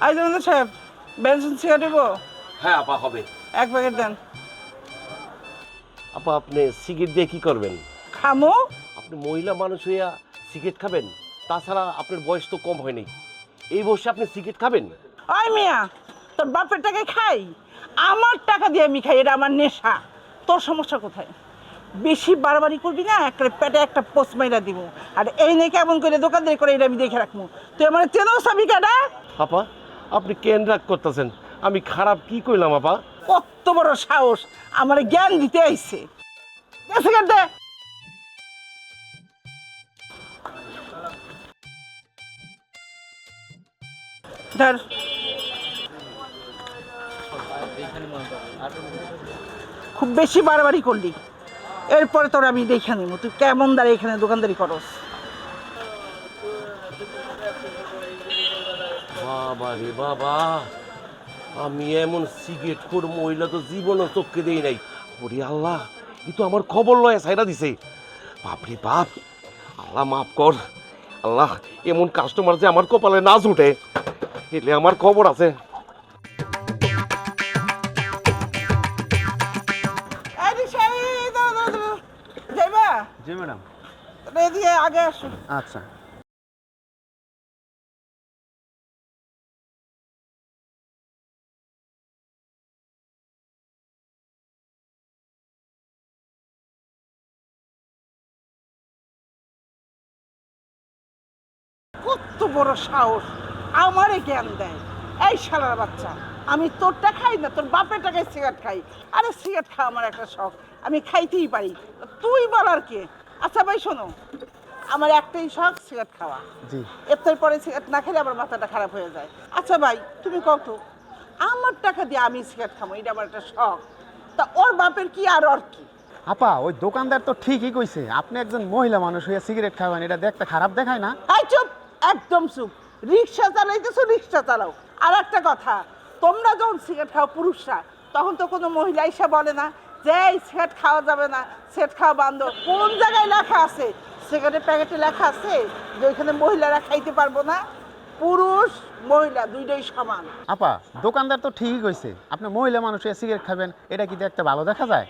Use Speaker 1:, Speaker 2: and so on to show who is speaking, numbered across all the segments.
Speaker 1: আইজমান্দার সাহেব Benson cigarette দেবো?
Speaker 2: হ্যাঁ আপা হবে।
Speaker 1: এক প্যাকেট দেন।
Speaker 2: আপা আপনি সিগারেট দিয়ে কি করবেন?
Speaker 1: খামো।
Speaker 2: আপনি মহিলা মানুষ হইয়া সিগারেট খাবেন? তাছাড়া আপনার বয়স তো কম হয়নি, এই বয়সে আপনি সিগারেট খাবেন?
Speaker 1: ওই মিয়া, তোর বাপের টাকায় খাই, আমার টাকা দিয়ে আমি খাই, এটা আমার নেশা। তোর সমস্যা কোথায়? বেশি বাড়াবাড়ি করবি না, একটা পেটে একটা পোস্ট মাইরা দিব। আর এই নিয়ে কেমন করে দোকানদারি করে এটা আমি দেখে রাখবো। তুই আমার চেনো সাবি কাটা?
Speaker 2: আপা আপনি কেন রাগ করতেছেন? আমি খারাপ কি কইলাম আপা?
Speaker 1: কত বড় সাহস আমার জ্ঞান দিতে আইছে। সিগারেট দে। ধর। খুব বেশি বাড়াবাড়ি করলি, এরপরে তোর আমি দেখে নিব তুই কেমন দাঁড়িয়ে এখানে দোকানদারি করস।
Speaker 2: বাবা রে বাবা, আমি এমন সিগারেট খোর মহিলা তো জীবনও চোখকে দেই নাই। ওরে আল্লাহ, এ তো আমার খবর লয় সাইরা দিছে। বাপরে বাপ, আল্লাহ মাফ কর। আল্লাহ, এমন কাস্টমার যে আমার কপালে না জুটে, এলে আমার খবর আছে।
Speaker 1: যাইবা?
Speaker 3: জি ম্যাডাম।
Speaker 1: এদিকে আগে আসো।
Speaker 3: আচ্ছা।
Speaker 1: কত বড় সাহস আমারে জ্ঞান দেয়। এই শালার বাচ্চা, আমি তোরটা খাই না, তোর বাপের টাকায় সিগারেট খাই। আরে সিগারেট খাওয়া আমার একটা শখ, আমি খাইতেই পারি। তুই বলার কে? আচ্ছা ভাই শোনো, আমার একটাই শখ সিগারেট খাওয়া।
Speaker 3: জি।
Speaker 1: এর পরে সিগারেট না খেলে আমার মাথাটা খারাপ হয়ে যায়। আচ্ছা ভাই তুমি কত, আমার টাকা দিয়ে আমি সিগারেট খাবো, এটা আমার একটা শখ। তা ওর বাপের কি আর ওর কি?
Speaker 3: আপা ওই দোকানদার তো ঠিকই কইছে, আপনি একজন মহিলা মানুষ হয়ে সিগারেট খাবেন, এটা দেখতে খারাপ দেখায় না?
Speaker 1: এই চুপ, একদম চুপ। রিক্সা চালাইতেছো, রিক্সা চালাও। আর একটা কথা, তোমরা যখন সিগারেট খাও পুরুষরা, তখন তো কোনো মহিলা এসে বলে না যে এই সিগারেট খাওয়া যাবে না, সিগারেট খাওয়া বন্ধ। কোন জায়গায় লেখা আছে? সিগারেটের প্যাকেটে লেখা আছে যে ওইখানে মহিলারা খাইতে পারবো না? পুরুষ মহিলা দুইটাই সমান।
Speaker 3: আপা দোকানদার তো ঠিকই কইছে, আপনি মহিলা মানুষ হয়ে সিগারেট খাবেন, এটা কি দেখতে ভালো দেখা যায়?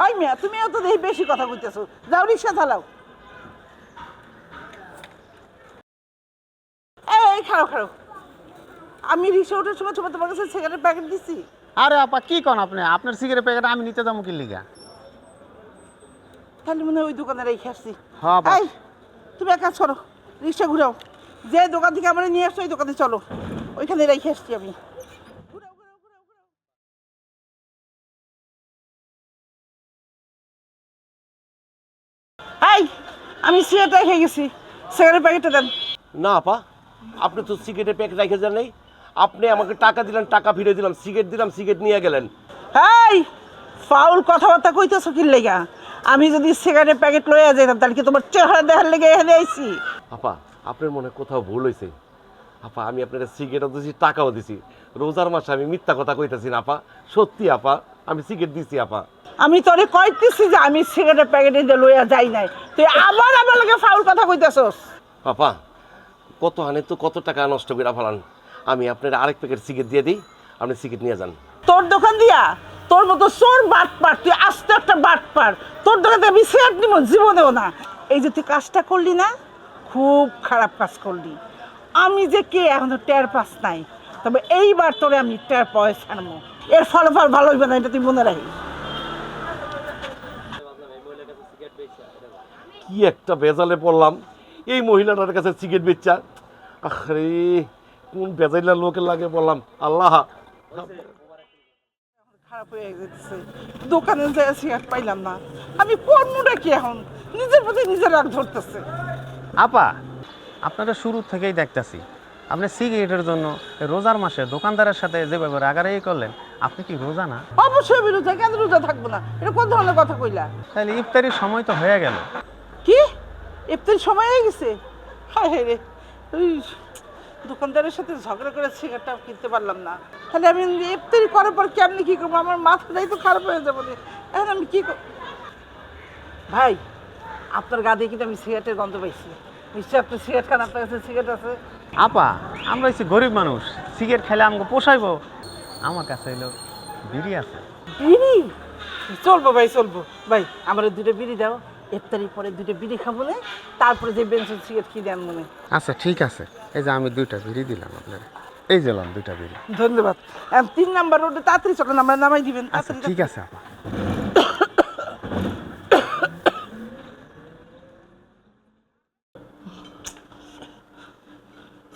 Speaker 1: ওই মিয়া, তুমিও তো দেখি বেশি কথা কইতেছো। যাও রিক্সা চালাও। এই খাও খাও, আমি রিক্সা ওঠার সময় তোমার কাছে সিগারেটের প্যাকেট দিছি?
Speaker 3: আরে আপা কি কোন আপনি, আপনার সিগারেট প্যাকেট আমি নিতে যাবো কি লিগা?
Speaker 1: তাহলে মনে হয় ওই দোকানে রেখে আসছি।
Speaker 3: হ্যাঁ আপা।
Speaker 1: এই তুমি এক কাজ করো, রিক্সা ঘুরাও। যে দোকান থেকে আমরা নিয়ে আসছো ওই দোকানে চলো, ওইখানে রেখে আসছি আমি। ঘুরাও, ঘুরাও, ঘুরাও, ঘুরাও। এই আমি সিগারেট রেখে গেছি, সিগারেটের প্যাকেটটা দেন।
Speaker 2: না আপা, আপনি তো সিগারেটের প্যাকেট রেখে যান নাই। আপনি আমাকে টাকা দিলেন, টাকা ফিরে দিলাম, সিগারেট দিলাম, সিগারেট নিয়ে গেলেন।
Speaker 1: এই ফাউল কথাবার্তা কইতেছো কি লেগা? আমি যদি সিগারেটের প্যাকেট লইয়া যাইতাম তাহলে কি তোমার চেহারা দেখার লেগে এখানে আইছি?
Speaker 2: আপা আপনার মনে কোথাও ভুল হয়েছে। আপা আমি আপনার সিগারেটও দিছি, টাকাও দিছি। রোজার মাসে আমি মিথ্যা কথা কইতেছি না আপা, সত্যি আপা আমি সিগারেট দিছি আপা।
Speaker 1: আমি তোরে কইতেছি যে আমি সিগারেটের প্যাকেট দিয়ে লইয়া যাই নাই, তুই আবার আমার লগে ফাউল কথা কইতেছস।
Speaker 2: আপা কত হানে তো কত টাকা নষ্ট করে ফেলান। আমি আপনার আরেক প্যাকেট সিগারেট দিয়ে দিই, আপনি সিগারেট নিয়ে যান।
Speaker 1: তোর দোকান দিয়া তোর মতো চোর বাটপার, তুই আস্ত একটা বাটপার। তোর দোকানে আমি সিগারেট নিব জীবনেও না। এই যে তুই কাজটা করলি না, খুব খারাপ কাজ করলি। আমি যে কে এখনো টের পাস নাই, তবে এইবার তোরে আমি টের পাওয়া ছাড়বো। এর ফলাফল ভালো হইবে না, এটা তুই মনে রাখিস।
Speaker 2: কি একটা বেজালে পড়লাম, এই মহিলাটার কাছে সিগারেট বেচা। আরে কোন বেজাইলা লোকের লাগে বললাম। আল্লাহ,
Speaker 1: খারাপ হয়ে গেছে, দোকানে যে সিগারেট পাইলাম না, আমি করবটা কি এখন? নিজের প্রতি নিজের রাগ ধরতেছে।
Speaker 3: আপা আপনারা শুরু থেকেই দেখতেছি আপনি সিগারেটের জন্য রোজার মাসে দোকানদারের সাথে যেভাবে রাগারাগি করলেন, আপনি কি রোজা না?
Speaker 1: অবশ্যই আমি রোজা, কেন রোজা থাকবো না? এটা কোন ধরনের কথা কইলা?
Speaker 3: তাহলে ইফতারির সময় তো হয়ে গেল।
Speaker 1: কি ইফতার সময় হয়ে গেছে? হায় হায় রে, ওই দোকানদারের সাথে ঝগড়া করে সিগারেটটা কিনতে পারলাম না। তাহলে আমি ইফতারি করার পর কেমনি কি করবো? আমার মাথাটাই তো খারাপ হয়ে যাবো। এখন আমি কি ভাই, আপনার গা দিয়ে কিন্তু আমি সিগারেটের গন্ধ পাইছি। নিশ্চয়ই আপনি সিগারেট খান, আপনার কাছে সিগারেট আছে।
Speaker 3: আপা আমরা হচ্ছে গরিব মানুষ, সিগারেট খেলে আমাকে পোষাইবো? আমার কাছে এলো বিড়ি আছে।
Speaker 1: বিড়ি চলবো ভাই, চলবো ভাই, আমার দুটো বিড়ি দাও, ইফতারির পরে দুটো বিড়ি খাবো না, তারপরে যে বেনসন সিগারেট কি দেন মনে।
Speaker 3: আচ্ছা ঠিক আছে, এই যে আমি 2টা বিড়ি দিলাম আপনার, এই যে 2টা বিড়ি।
Speaker 1: ধন্যবাদ। 3 নাম্বার রোডে তাড়াতাড়ি চলেন, আমরা নামাই দিবেন
Speaker 3: আচ্ছা
Speaker 1: তাড়াতাড়ি।
Speaker 3: ঠিক আছে আপা।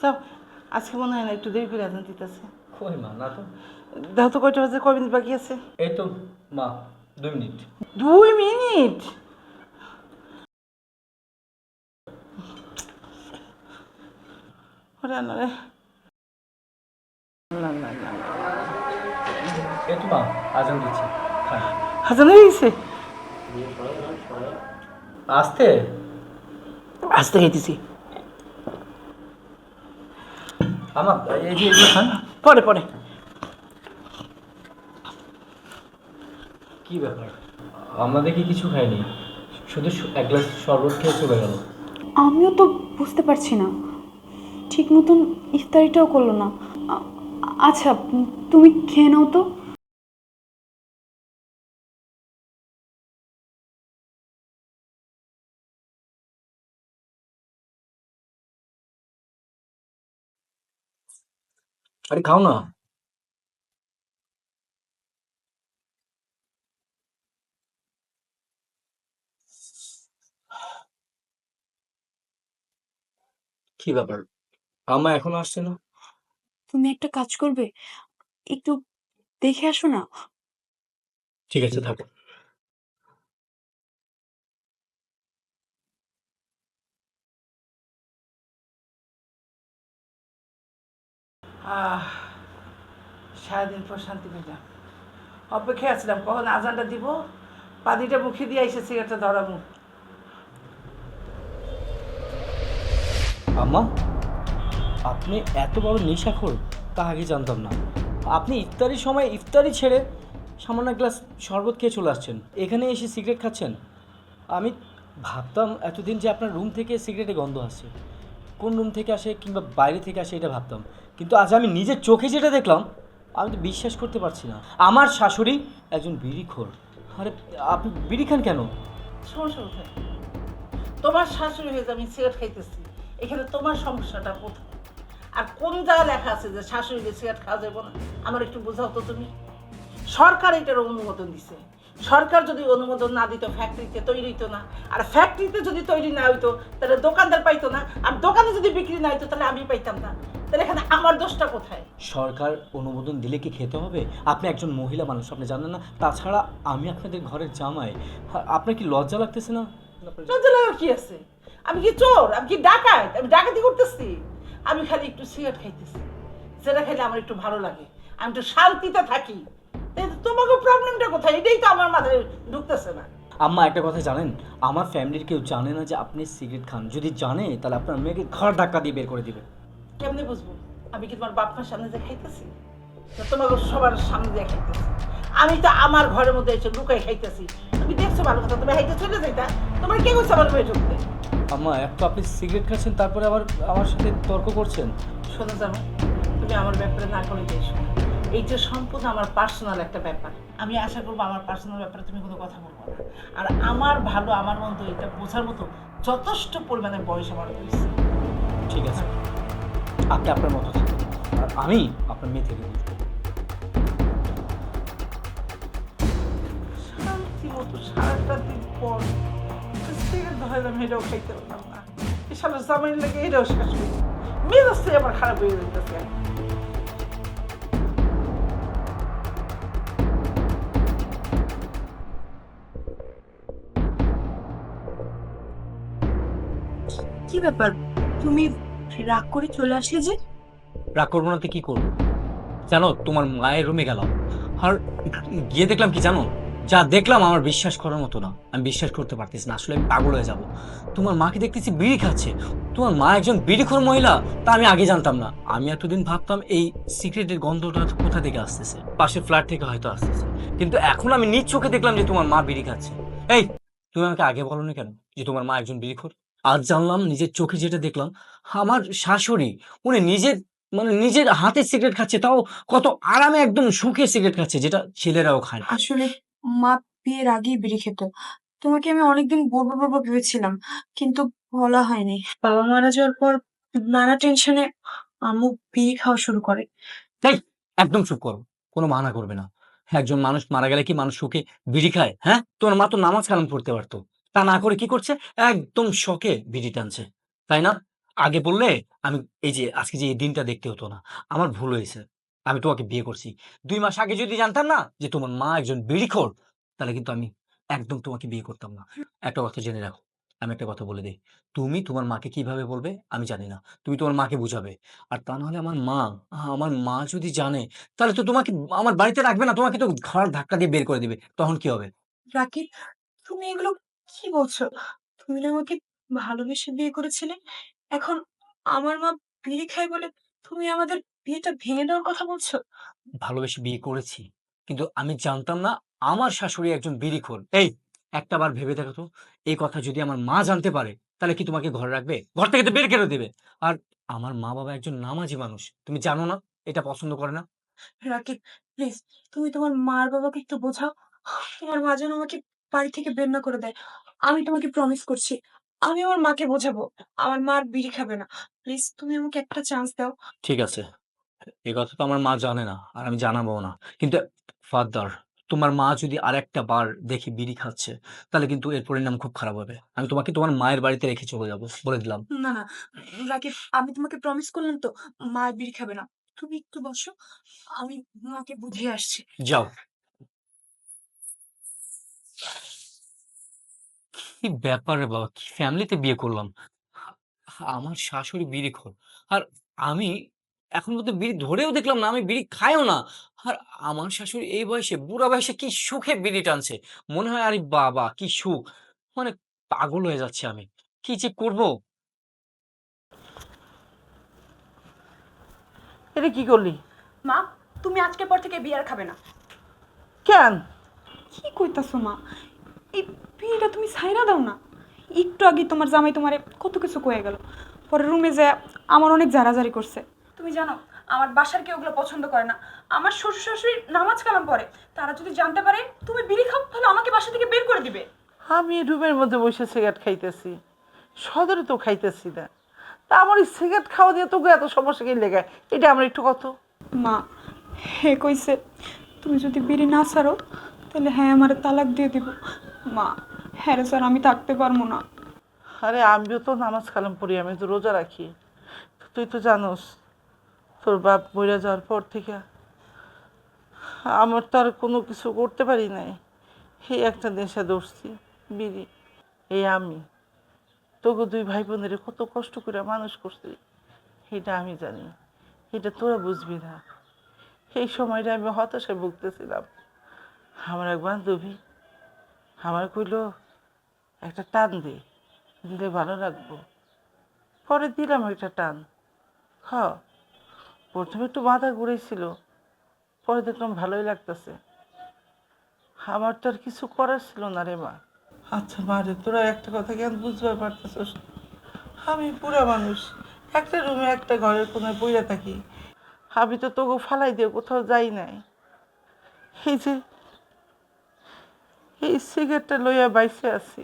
Speaker 1: সব আজকে মনে হয় না একটু দেরি করে আছেন দিতেছে।
Speaker 4: কই মা, না তো।
Speaker 1: দেখো তো কয়টা বাজে, কয় মিনিট বাকি আছে?
Speaker 4: এই তো মা, 2 মিনিট।
Speaker 1: 2 মিনিট? ওরে না রে, না না না,
Speaker 4: এই তো মা, আজান দিচ্ছি, খান।
Speaker 1: হাজার হয়ে গেছে।
Speaker 4: আসতে
Speaker 1: আসতে খাইতেছি।
Speaker 4: আমার এই যে এগুলো খান।
Speaker 1: পরে পরে।
Speaker 4: কি ব্যাপার, আমরা দেখি কিছু খাইনি, শুধু এক গ্লাস শরবত খেয়ে চলে গেল।
Speaker 5: আমিও তো বুঝতে পারছি না, ঠিক মতন ইফতারিটাও করলো না। আচ্ছা তুমি খেয়ে নাও তো।
Speaker 4: আরে খাও না। কি ব্যাপার, আম্মা এখনো আসছে না?
Speaker 5: তুমি একটা কাজ করবে, একটু দেখে আসো না।
Speaker 4: ঠিক আছে, থাকো।
Speaker 1: সারাদিন পর শান্তি পেলাম। অপেক্ষায় আসলাম কখন আজানটা দিব, পানিটা মুখে দিয়ে এসে সিগারেটটা ধরাবো।
Speaker 4: আম্মা, আপনি এত বড় নেশাখোর তা আগে জানতাম না। আপনি ইফতারির সময় ইফতারি ছেড়ে সামান্য এক গ্লাস শরবত খেয়ে চলে আসছেন, এখানে এসে সিগারেট খাচ্ছেন। আমি ভাবতাম এতদিন যে আপনার রুম থেকে সিগারেটের গন্ধ আসছে, কোন রুম থেকে আসে কিংবা বাইরে থেকে আসে এটা ভাবতাম, কিন্তু আজ আমি নিজের চোখে যেটা দেখলাম আমি তো বিশ্বাস করতে পারছি না। আমার শাশুড়ি একজন বিড়িখোর। আরে আপনি বিড়ি খান কেন?
Speaker 1: সমস্যা কোথায়? তোমার শাশুড়ি হয়ে আমি সিগারেট খাইতেছি, এখানে তোমার সমস্যাটা কোথায়? আর কোন জায়গায় লেখা আছে যে শাশুড়িকে সিগারেট খাওয়া যাবে না? আমার একটু বোঝাও তো তুমি। সরকার এটার অনুমোদন দিছে, সরকার যদি অনুমোদন না দিত ফ্যাক্টরিতে তৈরি হইতো না, আর ফ্যাক্টরিতে যদি তৈরি না হইতো তাহলে দোকানদার পাইতো না, আর দোকানে যদি বিক্রি না হইতো তাহলে আমি পাইতাম না। তাহলে এখানে আমার দোষটা কোথায়?
Speaker 4: সরকার অনুমোদন দিলে কি খেতে হবে? আপনি একজন মহিলা মানুষ, আপনি জানেন না? তাছাড়া আমি আপনাদের ঘরের জামাই। আপনার কি লজ্জা লাগতেছে না?
Speaker 1: লজ্জা লাগার কি আছে? আমি কি চোর? আমি কি ডাকাত? আমি ডাকাতি করতেছি? আমি খালি একটু সিগারেট খাইতেছি, যেটা খাইলে আমার একটু ভালো লাগে, আমি একটু শান্তিতে থাকি। তোমাকে প্রবলেমটা কোথায়? এটাই তো আমার মাথায় ঢুকতেছে না।
Speaker 4: আম্মা, একটা কথা জানেন, আমার ফ্যামিলির কেউ জানে না যে আপনি সিগারেট খান। যদি জানে তাহলে আপনার মেয়েকে ঘর ধাক্কা দিয়ে বের করে দিবে।
Speaker 1: কেমনে বুঝবো? আমি কি তোমার বাপ মার সামনে যে খাইতেছি, না তোমাকে সবার সামনে দিয়ে খাইতেছি? আমি তো আমার ঘরের মধ্যে এসে লুকাই খাইতেছি। তুমি দেখছো ভালো কথা, তুমি হাইতে চলে যাইতা, তোমার কে কইছে আমার মেয়ে ঢুকতে?
Speaker 4: আম্মা, এক তো আপনি সিগারেট খাচ্ছেন, তারপরে আবার আমার সাথে তর্ক করছেন।
Speaker 1: শোনো যাবো, তুমি আমার ব্যাপারে না করে দিয়েছো। এইটা সম্পূর্ণ আমার পার্সোনাল একটা ব্যাপার। আমি আশা করবো আমার পার্সোনাল ব্যাপারে তুমি কোনো কথা বলবো না। আর আমার ভালো আমার মন্দ এটা বোঝার মতো যথেষ্ট পরিমাণে বয়স আমার হয়েছে।
Speaker 4: ঠিক আছে, আপনি আপনার মতো থাকুন, আর আমি আপনার মেয়ে থেকে বুঝবো।
Speaker 1: শান্তি মতো সারাটা দিন পর সিগারেট ধরাইলাম, এটাও খাইতে পারলাম না। এই সারা জামাই লাগে এটাও শেষ করি, মেজাজটাই আমার খারাপ হয়ে যেতেছে।
Speaker 5: কি ব্যাপার, তুমি রাগ করে চলে আসলে যে?
Speaker 4: রাগ করবো না তো কি করবো? জানো, তোমার মায়ের রুমে গেলাম, আর গিয়ে দেখলাম কি জানো, যা দেখলাম আমার বিশ্বাস করার মতো না। আমি বিশ্বাস করতে পারতেছি না, আসলে আমি পাগল হয়ে যাব। তোমার মাকে দেখতেছি বিড়ি খাচ্ছে। তোমার মা একজন বিড়িখোর মহিলা তা আমি আগে জানতাম না। আমি এতদিন ভাবতাম এই সিগারেটের গন্ধটা কোথা থেকে আসতেছে, পাশের ফ্ল্যাট থেকে হয়তো আসতেছে, কিন্তু এখন আমি নিজ চোখে দেখলাম যে তোমার মা বিড়ি খাচ্ছে। এই, তুমি আমাকে আগে বলোনি কেন যে তোমার মা একজন বিড়িখোর? আজ জানলাম, নিজের চোখে যেটা দেখলাম। আমার শাশুড়ি, উনি নিজের মানে নিজের হাতে সিগারেট খাচ্ছে, তাও কত আরামে একদম সুখে সিগারেট খাচ্ছে, যেটা ছেলেরাও খায় না।
Speaker 6: আসলে মা বিয়ের আগেই বিড়ি খেত। তোমাকে আমি অনেকদিন বলবো বলবো ভেবেছিলাম, কিন্তু বলা হয়নি। বাবা মারা যাওয়ার পর নানা টেনশনে আম্মু বিড়ি খাওয়া শুরু করে।
Speaker 4: তাই একদম চুপ করো, কোনো মানা করবে না। একজন মানুষ মারা গেলে কি মানুষ সুখে বিড়ি খায়? হ্যাঁ, তোমার মা তো নামাজ কালাম পড়তে পারতো, তা না করে কি করছে, একদম শখে বিড়ি টানছে, তাই না? আগে বললে আমি এই যে আজকে যে এই দিনটা দেখতে হতো না। আমার ভুল হয়েছে, আমি তোমাকে বিয়ে করছি। 2 মাস আগে যদি জানতাম না যে তোমার মা একজন বিড়িখোর, তাহলে কিন্তু আমি একদম তোমাকে বিয়ে করতাম না। একটা কথা জেনে রাখো, আমি একটা কথা বলে দিই, তুমি তোমার মাকে কিভাবে বলবে আমি জানি না, তুমি তোমার মাকে বুঝাবে। আর তা নাহলে আমার মা যদি জানে, তাহলে তো তোমাকে আমার বাড়িতে রাখবে না, তোমাকে তো ঘর ধাক্কা দিয়ে বের করে দিবে। তখন কি হবে?
Speaker 6: রাকিব, তুমি এগুলো কি বলছো? তুমি না আমাকে ভালোবেসে বিয়ে করেছিলে, এখন আমার মা বিড়ি খায় বলে তুমি আমাদের বিয়েটা ভেঙে দেওয়ার কথা বলছো?
Speaker 4: ভালোবেসে বিয়ে করেছি, কিন্তু আমি জানতাম না আমার শাশুড়ি একজন বিড়িখোর। এই, একটা বার ভেবে দেখো তো, এই কথা যদি আমার মা জানতে পারে, তাহলে কি তোমাকে ঘরে রাখবে? ঘর থেকে তো বের করে দেবে। আর আমার মা বাবা একজন নামাজি মানুষ, তুমি জানো না এটা পছন্দ করে না।
Speaker 6: রাকিব, প্লিজ, তুমি তোমার মার বাবাকে একটু বোঝাও। তোমার মা যেন আমাকে বাড়ি থেকে বের না করে দেয়। আমি তোমাকে প্রমিস করছি, আমি আমার মাকে বোঝাবো। আমার মা আর বিড়ি খাবে না। প্লিজ, তুমি আমাকে একটা চান্স দাও।
Speaker 4: ঠিক আছে, এই কথা তো আমার মা জানে না, আর আমি জানাবো না। কিন্তু ফাদার, তোমার মা যদি আরেকটা বার দেখি বিড়ি খাচ্ছে, তাহলে কিন্তু এর পরিণাম খুব খারাপ হবে। আমি তোমাকে তোমার মায়ের বাড়িতে রেখে চলে যাবো, বলে দিলাম।
Speaker 6: না না, রাকিব, আমি তোমাকে প্রমিস করলাম তো, মা আর বিড়ি খাবে না। তুমি একটু বসো, আমি মাকে বুঝিয়ে আসছি।
Speaker 4: যাও। কি ব্যাপার রে বাবা, কি ফ্যামিলিতে বিয়ে করলাম! আমার শাশুড়ি বিড়িখোর, আর আমি এখন পর্যন্ত বিড়ি ধরেও দেখলাম না, আমি বিড়ি খাইও না। আর আমার শাশুড়ি এই বয়সে, বুড়া বয়সে কি সুখে বিড়ি টানছে! মনে হয় আরে বাবা কি সুখ! মানে পাগল হয়ে যাচ্ছে আমি, কি যে করব।
Speaker 1: এটা কি করলি?
Speaker 6: মা, তুমি আজকের পর থেকে বিয়ে আর খাবে না।
Speaker 1: কেন?
Speaker 5: কি কইতাছো মা? এই বিয়েটা তুমি ছাইরা দাও না। একটু আগে তোমার জামাই তোমারে কত কিছু কয়ে গেল, পরে রুমে যায় আমার অনেক জারাজারি করছে। তুমি জানো আমার বাসার কেউ ওগুলো পছন্দ করে না। আমার শ্বশুর শাশুড়ি নামাজ কালাম পড়ে, তারা যদি জানতে পারে তুমি বিড়ি খাও, তাহলে আমাকে বাসা থেকে বের করে দিবে।
Speaker 1: আমি রুমের মধ্যে বসে সিগারেট খাইতেছি, সদরে তো খাইতেছি না। তা আমার এই সিগারেট খাওয়া দিয়ে তোকে এত সমস্যা কি লেগে, এটা আমার একটু কত।
Speaker 5: মা, হে কইছে তুমি যদি বিড়ি না ছাড়ো তাহলে হ্যাঁ আমার তালাক দিয়ে দিব। মা, হ্যাঁ রে স্যার, আমি থাকতে পারবো না।
Speaker 1: আরে আমিও তো নামাজ কালাম পড়ি, আমি তো রোজা রাখি। তুই তো জানোস তোর বাপ মরে যাওয়ার পর থেকে আমার তো আর কোনো কিছু করতে পারি নাই। এই একটা নেশা ধরছি, বিড়ি। এই আমি তোকে 2 ভাই বোনের কত কষ্ট করে মানুষ করছি, এটা আমি জানি, এটা তোরা বুঝবি না। এই সময়টা আমি হতাশায় ভুগতেছিলাম। আমার এক বান্ধবী আমার কইলো একটা টান দিলে ভালো লাগবো। পরে দিলাম একটা টান। হ, প্রথমে একটু মাথা ঘুরেছিল, পরে দেখলাম ভালোই লাগতেছে। আমার তো আর কিছু করার ছিল না রে মা। আচ্ছা মা রে, তোরা একটা কথা কেন বুঝতে পারতেছস? আমি পুরা মানুষ, একটা রুমে একটা ঘরের কোনায় পইরা থাকি। আমি তো তোকে ফালাই দিয়ে কোথাও যাই নাই। এই যে এই সিগারেটটা লইয়া বাইসে আছি,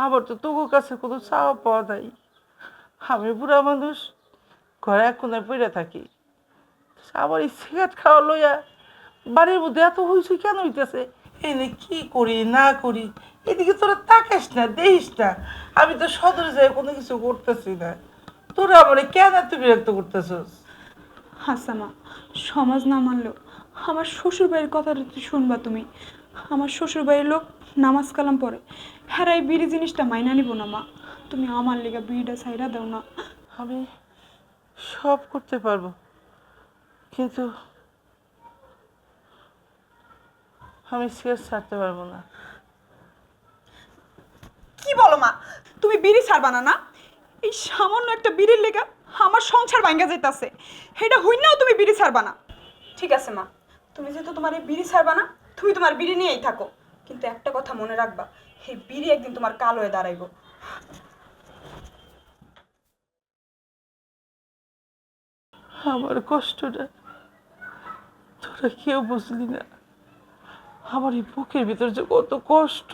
Speaker 1: আমার তো তোকে কাছে কোনো চাওয়া পাওয়া নাই। আমি বুড়া মানুষ, ঘরে এক কোনায় পইরা থাকি। আবার এই সিগারেট খাওয়া লইয়া বাড়ির মধ্যে এত হইছে কেন হইতেছে? এনে কি করি না করি, এদিকে তোরা তাকাস না, দেখিস না। আমি তো সদরে যাই কোনো কিছু করতেছি না, তোরা আমার কেন এত বিরক্ত করতেছস?
Speaker 5: আচ্ছা মা, সমাজ না মানলেও আমার শ্বশুর বাড়ির কথাটা তো শুনবা তুমি। আমার শ্বশুর বাড়ির লোক নামাজ কালাম পড়ে, হ্যাঁ এই বিড়ি জিনিসটা মাইনা নিব না মা। তুমি আমার লেগে বিড়িটা ছাইরা দাও না।
Speaker 1: আমি সব করতে পারবো, কিন্তু আমি সিগারেট ছাড়তে পারবো না।
Speaker 5: কি বলো মা, তুমি বিড়ি ছাড়বা না? না, এই সামান্য একটা বিড়ির লেগা আমার সংসার ভাঙ্গা যাইতাছে, এটা হইনাও তুমি বিড়ি ছাড়বা না? ঠিক আছে মা, তুমি যেহেতু তোমার এই বিড়ি ছাড়বা না, তুমি তোমার বিড়ি নিয়েই থাকো, কিন্তু একটা কথা মনে রাখবা, এই বিড়ি একদিন তোমার কাল হয়ে দাঁড়াইবো।
Speaker 1: আমার কষ্টটা তোরা কেউ বুঝলি না। আমার এই বুকের ভিতর যে কত কষ্ট,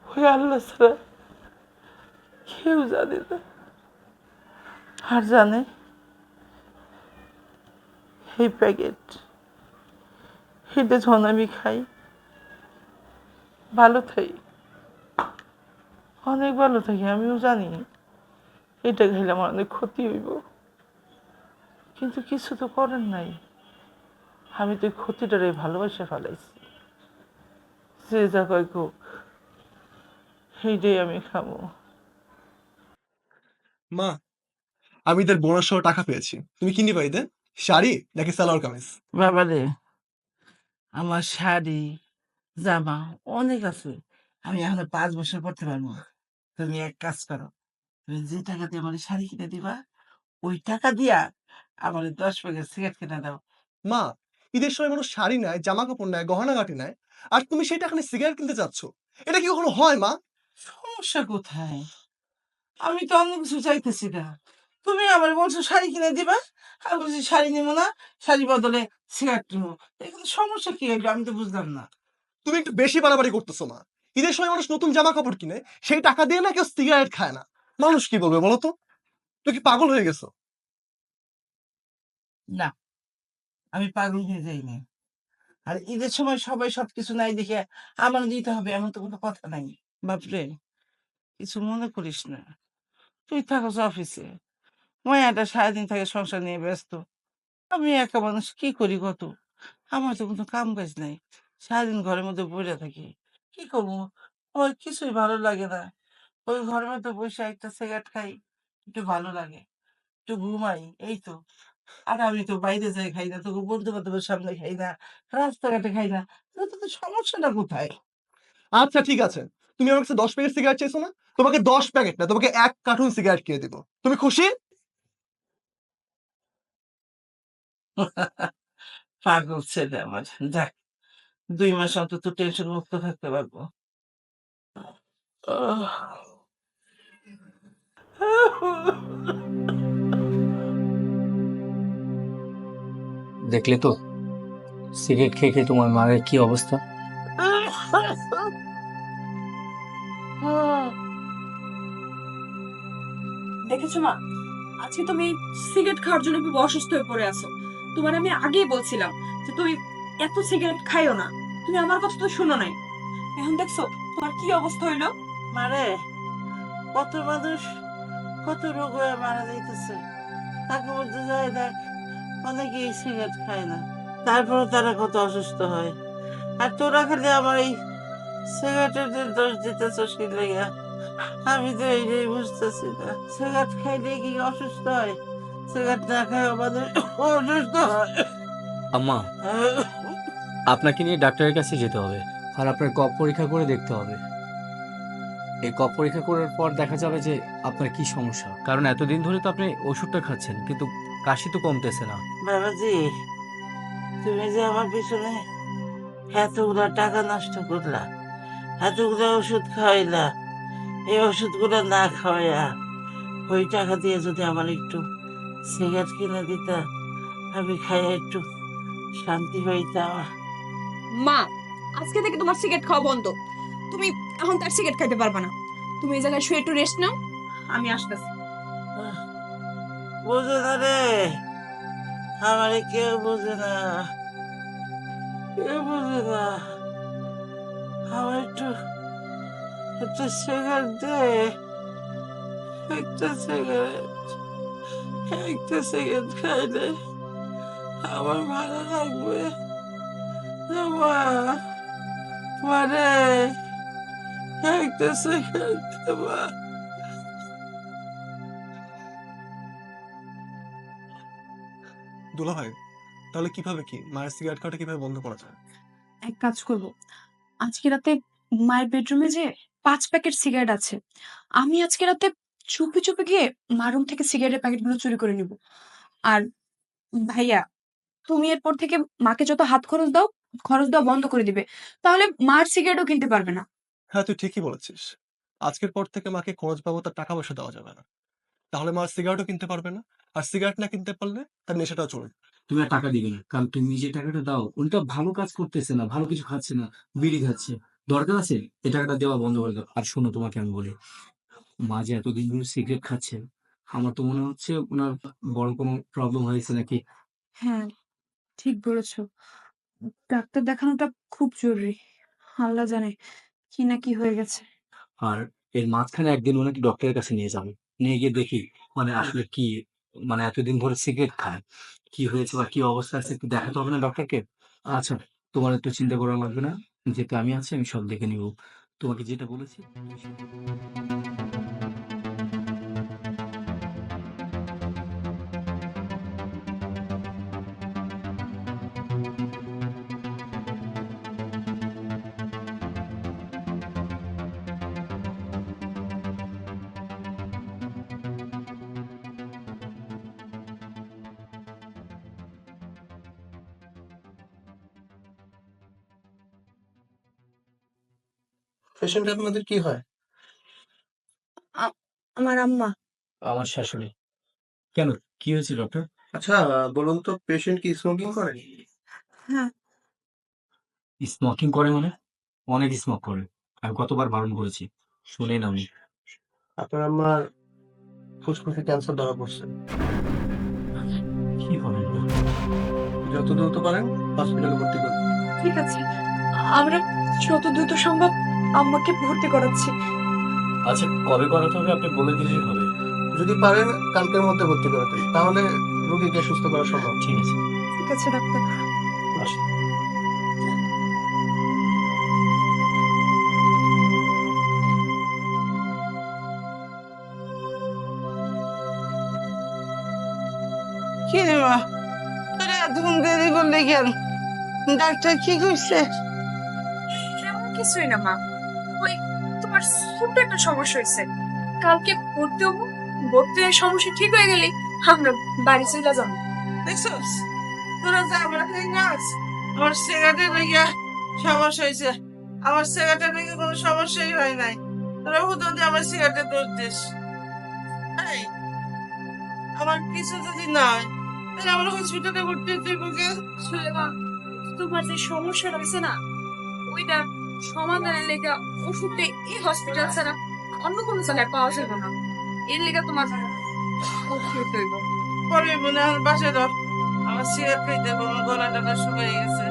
Speaker 1: ওই আল্লাহ ছাড়া কেউ জানে না। আর জানে এই প্যাকেট, এটা যখন আমি খাই ভালো থাকি, অনেক ভালো থাকি। আমিও জানি এটা খাইলে আমার অনেক ক্ষতি হইব, কিন্তু কিছু তো করার নাই। আমি তো এই ক্ষতিটারে ভালোবাসা ফেলাইছি। যে যা কয় কোক, সেইটাই আমি খাবো।
Speaker 7: মা, আমি ঈদের বোনাস সহ টাকা পেয়েছি। তুমি কি নিবা ঈদে? শাড়ি নাকি সালোয়ার কামিজ?
Speaker 1: বাবারে, আমার শাড়ি জামা অনেক আছে, আমি এখন 5 বছর পড়তে পারবো। তুমি এক কাজ করো, তুমি যে টাকা দিয়ে আমার শাড়ি কিনে দিবা, ওই টাকা দিয়া আমার 10 প্যাকেট সিগারেট কিনে দাও।
Speaker 7: মা, ঈদের সময় মানুষ শাড়ি নেয়, জামা কাপড় নেয়, গহনাগাটি নেয়, আর তুমি সেই টাকা নিয়ে সিগারেট কিনতে চাচ্ছ? এটা কি কখনো হয় মা?
Speaker 1: সমস্যা কোথায়? আমি তো অন্য কিছু চাইতেছি না। তুমি আমার বলছো শাড়ি কিনে দিবা, আমি বলছি শাড়ি নিবো না, শাড়ি বদলে সিগারেট নিবো। এখানে সমস্যা কি হইলো আমি তো বুঝলাম না।
Speaker 7: তুমি একটু বেশি বাড়াবাড়ি করতেছো মা। ঈদের সময় মানুষ নতুন জামা কাপড় কিনে, সেই টাকা দিয়ে না কেউ সিগারেট খায় না। মানুষ কি বলবে বলো তো? তুমি কি পাগল হয়ে গেছো?
Speaker 1: না, আমি পাগল হয়ে যাইনি। আর ঈদের সময় সবাই সবকিছু নাই দেখে আমার দিতে হবে এমন তো কোনো কথা নাই। বাপরে, কিছু মনে করিস না, তুই থাকস অফিসে, মায়াটা সারাদিন থাকে সংসার নিয়ে ব্যস্ত। আমি একা মানুষ, কি করি কত? আমার তো কোনো কাম কাজ নাই, সারাদিন ঘরের মধ্যে পড়ে থাকি। কি করবো? ওই কিছুই ভালো লাগে না। ওই ঘরের মধ্যে বসে একটা সিগারেট খাই, একটু ভালো লাগে, একটু ঘুমাই, এই তো। আর আমি তো বাইরে যাই খাই না, তোকে বন্ধু বান্ধবের সামনে খাই না, রাস্তাঘাটে খাই না। তো সমস্যাটা কোথায়?
Speaker 7: আচ্ছা ঠিক আছে, তুমি আমার কাছে 10 প্যাকেট সিগারেট চাইছো না? তোমাকে 10 প্যাকেট না, তোমাকে 1 কার্টুন সিগারেট কিনে দিব। তুমি খুশি?
Speaker 1: পাগল ছেলে আমার। যাক, 2 মাস অন্তত টেনশন মুক্ত থাকতে পারবো।
Speaker 4: দেখলে তো সিগারেট খেয়ে খেয়ে তোমার মায়ের কি অবস্থা।
Speaker 5: দেখেছো মা, আজকে তুমি সিগারেট খাওয়ার জন্য খুব অসুস্থ হয়ে পড়ে আছো। তোমার আমি আগেই বলছিলাম যে তুমি এত সিগারেট খাইও না, তুমি আমার কথা তো শোনো নাই। এখন দেখছো তোমার কি অবস্থা হইলো।
Speaker 1: মারে, কত মানুষ কত রোগ হয়ে মারা যাইতেছে, তাকে মধ্যে যায় দেখ, অনেকেই সিগারেট খায় না, তারপরে তারা কত অসুস্থ হয়। আর তোরা খালি আমার এই সিগারেটের দোষ দিতেছিস কি লেগে? আমি তো এইটাই বুঝতেছি না, সিগারেট খাইলে কি অসুস্থ হয়? সিগারেট না খায় আমাদের অসুস্থ হয়।
Speaker 4: আম্মা, আপনাকে নিয়ে ডাক্তারের কাছে যেতে হবে, আর আপনার কফ পরীক্ষা করে দেখতে হবে। এই কফ পরীক্ষা করার পর দেখা যাবে যে আপনার কি সমস্যা, কারণ এতদিন ধরে তো আপনি ওষুধটা খাচ্ছেন কিন্তু কাশি তো কমতেছে না।
Speaker 1: বাবাজি, তুমি যে আমার পিছনে এতগুলা টাকা নষ্ট করলা, এতগুলা ওষুধ খাওয়াইলা, এই ওষুধগুলো না খাওয়াইয়া ওই টাকা দিয়ে যদি আমার একটু সিগারেট কিনে দিতা, আমি খাইয়া একটু শান্তি পাইতাম।
Speaker 5: মা, আজকে থেকে তোমার সিগারেট খাওয়া বন্ধ। তুমি এখন তার সিগারেট খাইতে পারবে না। তুমি এই জায়গায় শুয়ে একটু রেস্ট নাও, আমি আসতেছি।
Speaker 1: বোঝে না রে, আমারে কেউ বোঝে না, কেউ বোঝে না। আমার একটু একটা সিগারেট দে, একটা সিগারেট, একটা সিগারেট খাইলে আমার ভালো লাগবে। মা, মানে একটা সিগারেট দে মা।
Speaker 7: দুলা ভাই, তাহলে কিভাবে কি মায়ের সিগারেট খাওয়াটা কিভাবে বন্ধ করা যায়?
Speaker 5: এক কাজ করব, আজকে রাতে মায়ের বেডরুমে যে 5 প্যাকেট সিগারেট আছে, আমি আজকে রাতে চুপি চুপি গিয়ে মার রুম থেকে সিগারেটের প্যাকেটগুলো চুরি করে নিব। আর ভাইয়া, তুমি এরপর থেকে মাকে যত হাত খরচ দেওয়া বন্ধ করে দিবে, তাহলে মার সিগারেটও কিনতে পারবে না।
Speaker 7: হ্যাঁ, তুই ঠিকই বলেছিস। আজকের পর থেকে মাকে খরচ বাবদ আর টাকা পয়সা দেওয়া যাবে না। তাহলে মা সিগারেটও কিনতে পারবে না, আর সিগারেট না কিনতে পারলে তার নেশাটাও চলবে।
Speaker 8: তুমি আর টাকা দিবে না, কারণ তুমি যে টাকাটা দাও উল্টা ভালো কাজ করতেছে না, ভালো কিছু খাচ্ছে না, বিড়ি খাচ্ছে। দরকার আছে এই টাকাটা দেওয়া বন্ধ করে দাও। আর শোনো, তোমাকে আমি বলি, মা যে এতদিন ধরে সিগারেট খাচ্ছে, আমার তো মনে হচ্ছে ওনার বড় কোনো প্রবলেম হয়েছে নাকি।
Speaker 5: হ্যাঁ, ঠিক বলেছো। ডাক্তার দেখানোটা খুব জরুরি। আল্লাহ জানে কি না কি হয়ে গেছে।
Speaker 8: আর এর মাঝখানে একদিন ওনাকে ডক্টরের কাছে নিয়ে যাবে, নিয়ে গিয়ে দেখি মানে আসলে কি, মানে এতদিন ধরে সিগারেট খায়, কি হয়েছে বা কি অবস্থা আছে একটু দেখাতে হবে না ডক্টরকে? আচ্ছা, তোমার একটু চিন্তা করা লাগবে না, যেহেতু আমি আছি আমি সব দেখে নিব। তোমাকে যেটা বলেছি তুমি সেটা-
Speaker 7: পেশেন্ট আপনাদের কি হয়?
Speaker 6: আমার আম্মা।
Speaker 8: আমার শাশুড়ি। কেন, কি হয়েছে ডক্টর?
Speaker 7: আচ্ছা, বলুন তো, পেশেন্ট কি স্মোকিং করে?
Speaker 6: হ্যাঁ।
Speaker 8: স্মোকিং করে মানে? অনেক স্মোক করে, আমি কতবার বারণ করেছি, শুনেই না উনি।
Speaker 7: আপনার আমার ফুসফুসে ক্যান্সার ধরা পড়ছে।
Speaker 8: কি বলেন?
Speaker 7: যত দ্রুত পারেন হসপিটালে ভর্তি করুন।
Speaker 6: ঠিক আছে, আমরা যত দ্রুত সম্ভব আম্মাকে ভর্তি করাচ্ছি।
Speaker 8: আচ্ছা, কবে করাতে হবে আপনি বলে দিলেই হবে।
Speaker 7: যদি পারেন কালকের মধ্যে ভর্তি করাতে, তাহলে রোগীকে সুস্থ করা সম্ভব।
Speaker 8: ঠিক আছে,
Speaker 6: ঠিক আছে ডাক্তার।
Speaker 8: আসুন।
Speaker 1: কি রে মা, তোরা এতক্ষণ দেরি করলে কেন? ডাক্তার কি করছে?
Speaker 5: তেমন কিছুই না মা, ওই তোমার ছোট্ট একটা সমস্যা হয়েছে, কালকে ভর্তি হবো, ভর্তি হয়ে সমস্যা ঠিক হয়ে গেলে আমরা বাড়ি চলে যাবো।
Speaker 1: দেখছস, তোরা যা আমরা খাই নাচ, আমার সিগারেটের লেগে সমস্যা হয়েছে। আমার সিগারেটের লেগে কোনো সমস্যাই হয় নাই। তোরা হুদুদি আমার সিগারেটের দোষ দিস। এই, আমার কিছু যদি না হয় তাহলে আমার হসপিটালে ভর্তি হতে হবে।
Speaker 5: সুলেমা, তোমার যে সমস্যা রয়েছে না, ওইটা সমাধানের লেগে ওষুধে এই হসপিটাল ছাড়া অন্য কোনো জায়গায় পাওয়া যাবে না। এর লেগে তোমার ভর্তি হতে হইব।
Speaker 1: পরে মনে হয় আমার বাসায় ধর, আমার সিগারেট খাইতে হবে, আমার গলাটা না শুকিয়ে গেছে।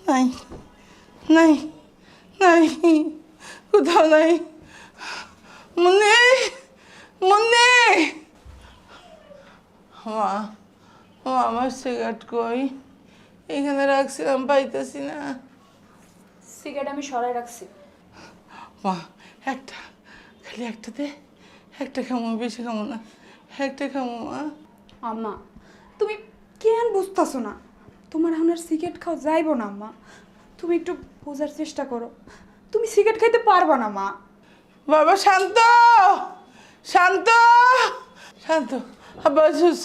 Speaker 1: নাই নাই নাই, কোথাও নাই। মুন্নি, মুন্নি, মা, ও আমার সিগারেট কই? এখানে রাখছিলাম, পাইতেছি না।
Speaker 5: সিগারেট আমি সরাই রাখছি।
Speaker 1: মা, একটা, খালি একটা দে, একটা খামো, বেশি খামো না, একটা খামো মা।
Speaker 5: আম্মা, তুমি কেন বুঝতেছো না? তোমার এখন আর সিগারেট খাওয়া যাইব না আম্মা। তুমি একটু বোঝার চেষ্টা করো, তুমি সিগারেট খাইতে পারবা না মা।
Speaker 1: বাবা শান্ত, শান্ত, শান্ত, আবার সুস,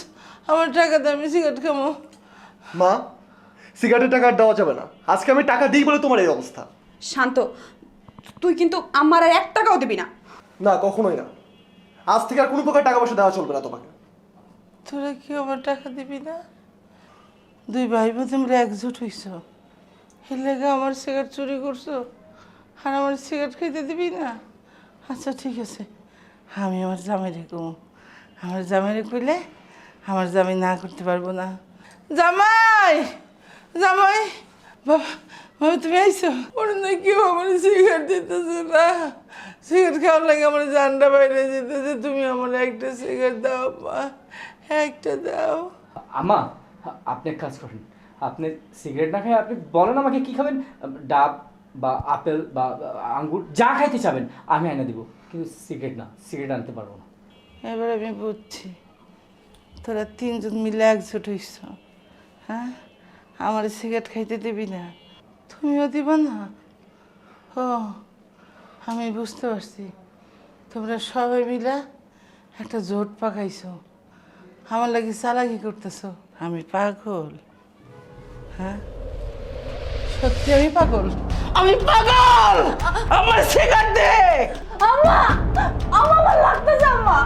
Speaker 1: আমার টাকা দে, আমি সিগারেট খামো।
Speaker 7: মা, সিগারেটের টাকা আর দেওয়া যাবে না। আজকে আমি টাকা দিই বলে তোমার এই অবস্থা।
Speaker 5: শান্ত, তুই কিন্তু আমার আর 1 টাকাও দিবি না।
Speaker 7: না, কখনোই না। আজ থেকে আর কোনো প্রকার টাকা পয়সা দেওয়া চলবে না তোমাকে।
Speaker 1: তোরা কি আমার টাকা দিবি না? দুই ভাই বোন তোমরা একজোট হইছ, এর লেগে আমার সিগারেট চুরি করছো আর আমার সিগারেট খাইতে দিবি না? আচ্ছা ঠিক আছে, আমি আমার জামাইরে কমু। আমার জামাইরে কইলে আমার জামাই না করতে পারবো না। জামাই, জামাই, বাবা, বাবা তুমি আইছো? ওরা না কেউ আমার সিগারেট দিতেছে না, সিগারেট খাওয়ার লাগে আমার জানটা বাইরে যেতেছে। তুমি আমার একটা সিগারেট দাও মা, একটা দাও।
Speaker 8: আমা, আপনি এক কাজ করেন, আপনি সিগারেট না খেয়ে আপনি বলেন আমাকে কি খাবেন, ডাব বা আপেল বা আঙ্গুর যা খাইতে চাবেন আমি এনে দিব, কিন্তু সিগারেট না, সিগারেট আনতে পারবো না।
Speaker 1: এবার আমি বুঝছি, তোরা 3 জন মিলে একজোট হইছ। হ্যাঁ, আমার সিগারেট খাইতে দিবি না, তুমিও দিবা না? ও, আমি বুঝতে পারছি। তোমরা সবাই মিলে একটা জোট পাকাইছো, আমার লাগি চালাকি করতেছো। আমি পাগল? হ্যাঁ, সত্যি আমি পাগল? আমি পাগল! আমার সিগারেট দে!
Speaker 5: আম্মা আম্মা আমার লাগতেছে আম্মা,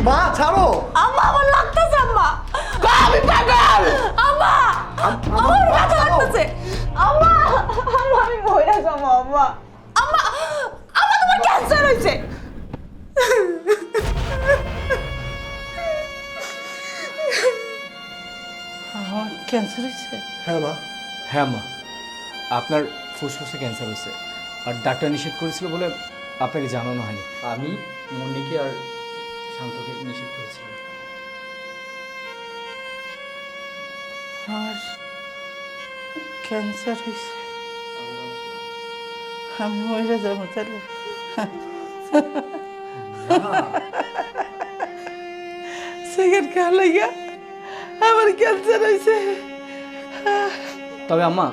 Speaker 7: মা ছাড়ো।
Speaker 5: আম্মা আমার লাগতেছে আম্মা,
Speaker 1: আমি পাগল!
Speaker 5: আম্মা আমার ব্যথা লাগতেছে আম্মা, আম্মা আমি মরে যাবো আম্মা, আম্মা আম্মা তোমার ক্যান্সার হয়েছে।
Speaker 1: আমার ক্যান্সার হয়েছে?
Speaker 7: হ্যাঁ মা।
Speaker 8: হ্যাঁ মা, আপনার ফুসফুসে ক্যান্সার হয়েছে, আর ডাক্তার নিষেধ করেছিল বলে আপনাকে জানানো হয়নি। আমি মনিকে আর শান্তকে নিষেধ করেছিলাম।
Speaker 1: আমার ক্যান্সার হয়েছে, আমি মরে যাবো তাহলে? সিগারেট খাওয়া লাগিয়া আমার ক্যান্সার হয়েছে।
Speaker 8: তবে আম্মা,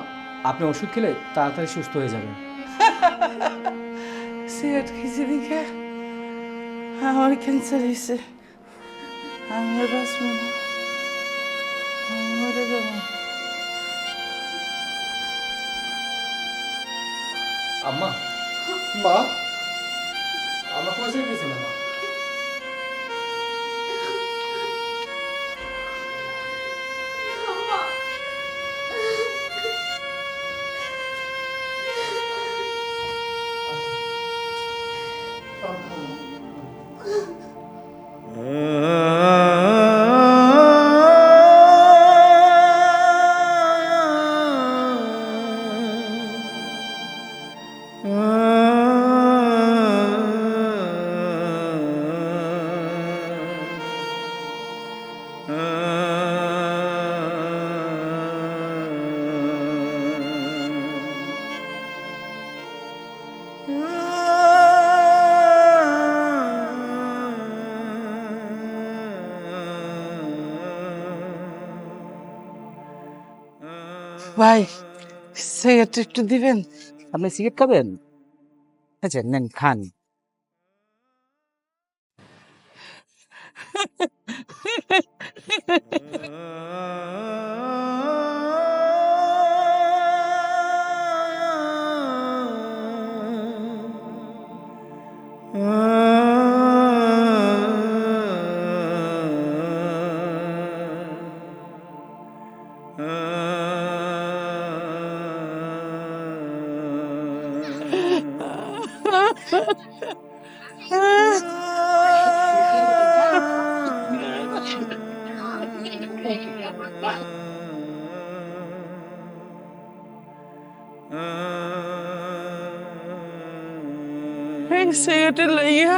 Speaker 8: আপনি ওষুধ খেলে তাড়াতাড়ি সুস্থ হয়ে যাবেন।
Speaker 1: সিগারেট খেয়েছি দেখে আমার ক্যান্সার হয়েছে, আমি আর বাঁচবো না, আমি মরে যাবো।
Speaker 8: আম্মা,
Speaker 7: মা
Speaker 8: আম্মা কোথায় গেছিলেন মা?
Speaker 1: ভাই, সিগারেট একটু দিবেন?
Speaker 9: আপনি সিগারেট খাবেন? আচ্ছা নেন খান।
Speaker 1: এই সিগারেটের লাইয়া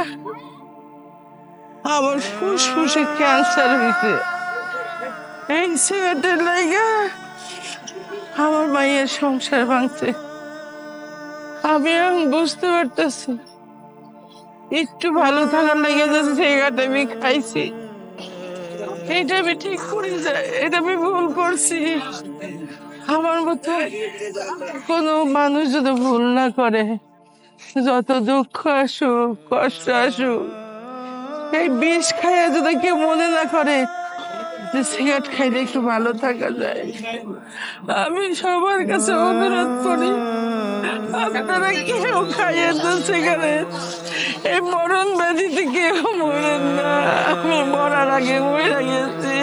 Speaker 1: আমার ফুসফুসে ক্যান্সার হয়েছে, এই সিগারেটের লাইয়া আমার মায়ের সংসার ভাঙছে। আমি এখন বুঝতে পারতেছি একটু ভালো থাকার লাগে যে সিগারেট আমি খাইছি, এটা আমি ঠিক করি যাই, এটা আমি ভুল করছি। আমার মতো কোনো মানুষ যদি ভুল না করে, যত দুঃখ আসুক কষ্ট আসুক, এই বিষ খাইয়া যদি কেউ মনে না করে যে সিগারেট খাইলে একটু ভালো থাকা যায়, আমি সবার কাছে অনুরোধ করি আপনারা কেউ খাইয়েন না সিগারেট। এই মরণ ব্যাধিতে কেউ মরেন না, আমি মরার আগে মরে গেছি।